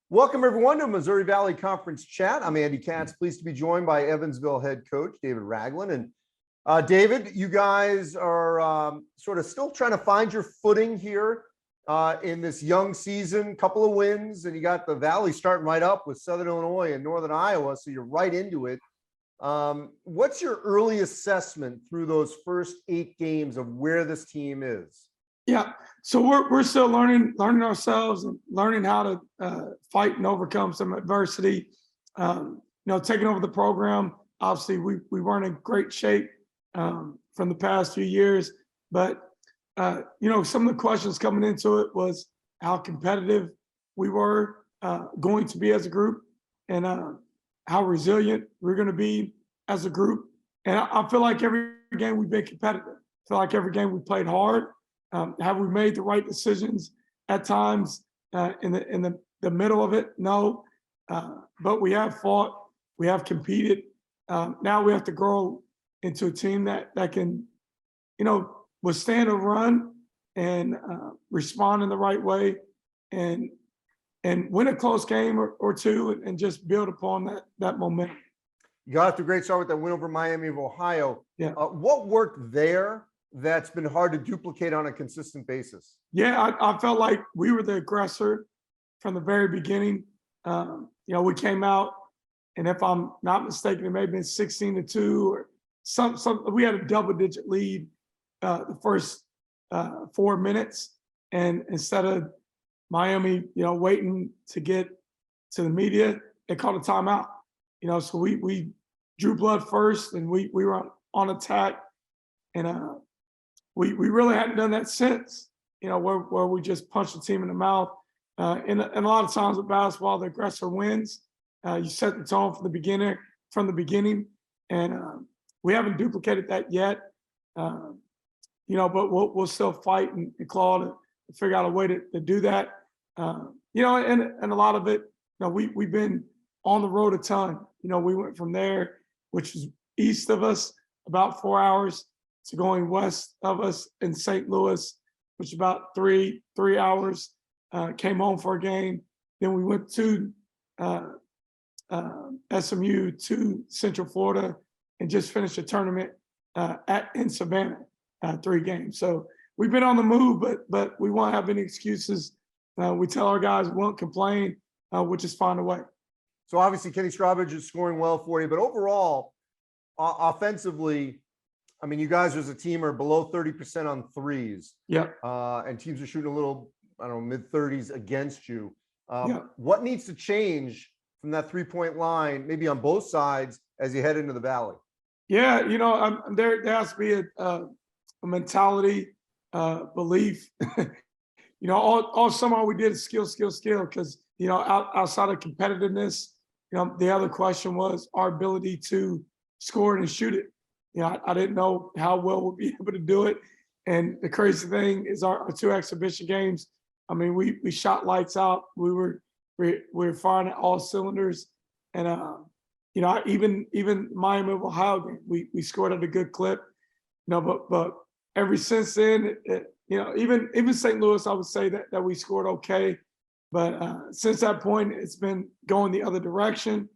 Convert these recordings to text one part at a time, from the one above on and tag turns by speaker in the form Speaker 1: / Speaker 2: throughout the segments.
Speaker 1: Welcome, everyone, to Missouri Valley Conference Chat. I'm Andy Katz, pleased to be joined by Evansville head coach David Ragland. And David, you guys are sort of still trying to find your footing here in this young season. Couple of wins, and you got the Valley starting right up with Southern Illinois and Northern Iowa, so you're right into it. What's your early assessment through those first 8 games of where this team is?
Speaker 2: Yeah, so we're still learning ourselves and learning how to fight and overcome some adversity. Taking over the program, obviously we weren't in great shape from the past few years, but some of the questions coming into it was how competitive we were going to be as a group, and how resilient we're going to be as a group. And I feel like every game we've been competitive. I feel like every game we played hard. Have we made the right decisions at times in the middle of it? No, but we have fought, we have competed. Now we have to grow into a team that can, withstand a run and respond in the right way, and win a close game or two, and just build upon that momentum.
Speaker 1: You got off to a great start with that win over Miami of Ohio.
Speaker 2: Yeah.
Speaker 1: What worked there that's been hard to duplicate on a consistent basis?
Speaker 2: Yeah, I felt like we were the aggressor from the very beginning. We came out, and if I'm not mistaken, it may have been 16-2 or some. We had a double-digit lead the first 4 minutes, and instead of Miami, waiting to get to the media, they called a timeout. So we drew blood first, and we were on attack, and we really hadn't done that since, where we just punched the team in the mouth. And a lot of times with basketball, the aggressor wins. You set the tone from the beginning, and we haven't duplicated that yet. But we'll still fight and claw to figure out a way to do that. And a lot of it, we've been on the road a ton. We went from there, which is east of us, about 4 hours, to going west of us in St. Louis, which is about three hours. Came home for a game. Then we went to SMU to Central Florida and just finished a tournament in Savannah, 3 games. So we've been on the move, but we won't have any excuses. We tell our guys we won't complain. We'll just find a way.
Speaker 1: So obviously Kenny Strawbridge is scoring well for you, but overall, offensively, I mean, you guys as a team are below 30% on threes.
Speaker 2: Yeah.
Speaker 1: And teams are shooting a little, mid-30s against you.
Speaker 2: Yeah.
Speaker 1: What needs to change from that 3-point line, maybe on both sides, as you head into the Valley?
Speaker 2: Yeah, there has to be a mentality, belief. All summer we did is skill, because, outside of competitiveness, the other question was our ability to score it and shoot it. I didn't know how well we'll be able to do it. And the crazy thing is our 2 exhibition games, I mean, we shot lights out. We were firing at all cylinders. And, even Miami of Ohio game, we scored at a good clip. But ever since then, even St. Louis, I would say that we scored okay. But since that point, it's been going the other direction.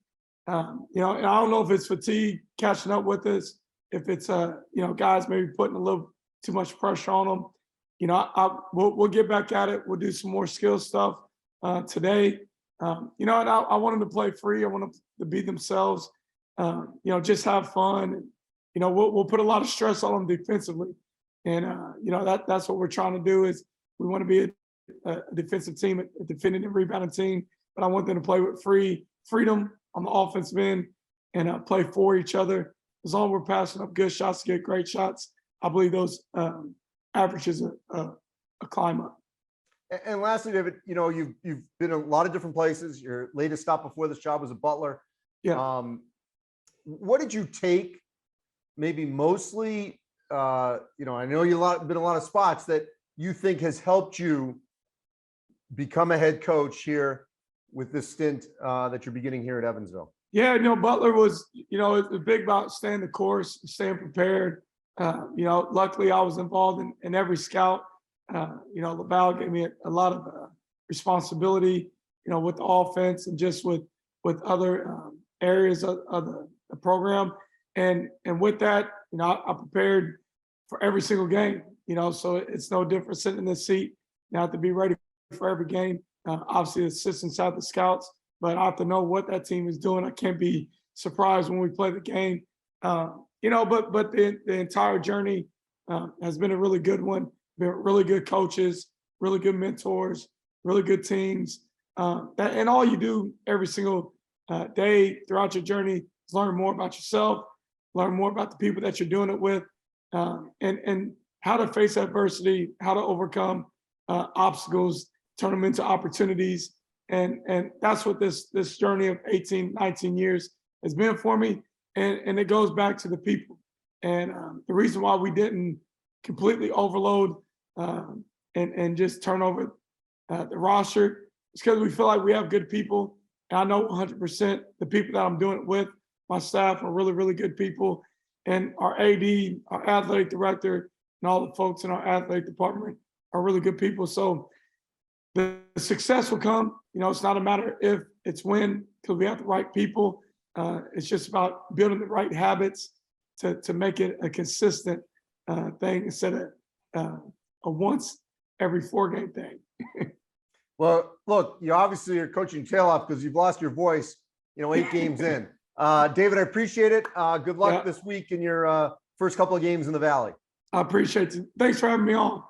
Speaker 2: And I don't know if it's fatigue catching up with us, if it's guys maybe putting a little too much pressure on them. We'll get back at it. We'll do some more skill stuff today. And I want them to play free. I want them to be themselves. Just have fun. And, we'll put a lot of stress on them defensively. And that's what we're trying to do. Is we want to be a defensive team, a defending and rebounding team. But I want them to play with freedom on the offensive end and play for each other. As long as we're passing up good shots, get great shots, I believe those averages a climb up.
Speaker 1: And lastly, David, you've been a lot of different places. Your latest stop before this job was a Butler.
Speaker 2: Yeah.
Speaker 1: What did you take? Maybe mostly, I know you've been a lot of spots that you think has helped you become a head coach here with this stint that you're beginning here at Evansville.
Speaker 2: Yeah, Butler was, it was big about staying the course, staying prepared. Luckily I was involved in every scout. LaValle gave me a lot of responsibility. with the offense and just with other areas of the program. And with that, I prepared for every single game, so it's no different sitting in the seat. You have to be ready for every game. Obviously, the assistants have the scouts, but I have to know what that team is doing. I can't be surprised when we play the game. But the entire journey has been a really good one. Been really good coaches, really good mentors, really good teams. And all you do every single day throughout your journey is learn more about yourself, learn more about the people that you're doing it with, and how to face adversity, how to overcome obstacles, turn them into opportunities. And that's what this journey of 18, 19 years has been for me. And it goes back to the people. And the reason why we didn't completely overload and just turn over the roster is because we feel like we have good people. And I know 100% the people that I'm doing it with, my staff are really, really good people. And our AD, our athletic director, and all the folks in our athletic department are really good people. So the success will come. It's not a matter if, it's when, because we have the right people. It's just about building the right habits to make it a consistent thing instead of a once every 4-game thing.
Speaker 1: Well, look, you obviously are coaching tail off because you've lost your voice, 8 games in. David, I appreciate it. Good luck this week in your first couple of games in the Valley.
Speaker 2: I appreciate it. Thanks for having me on.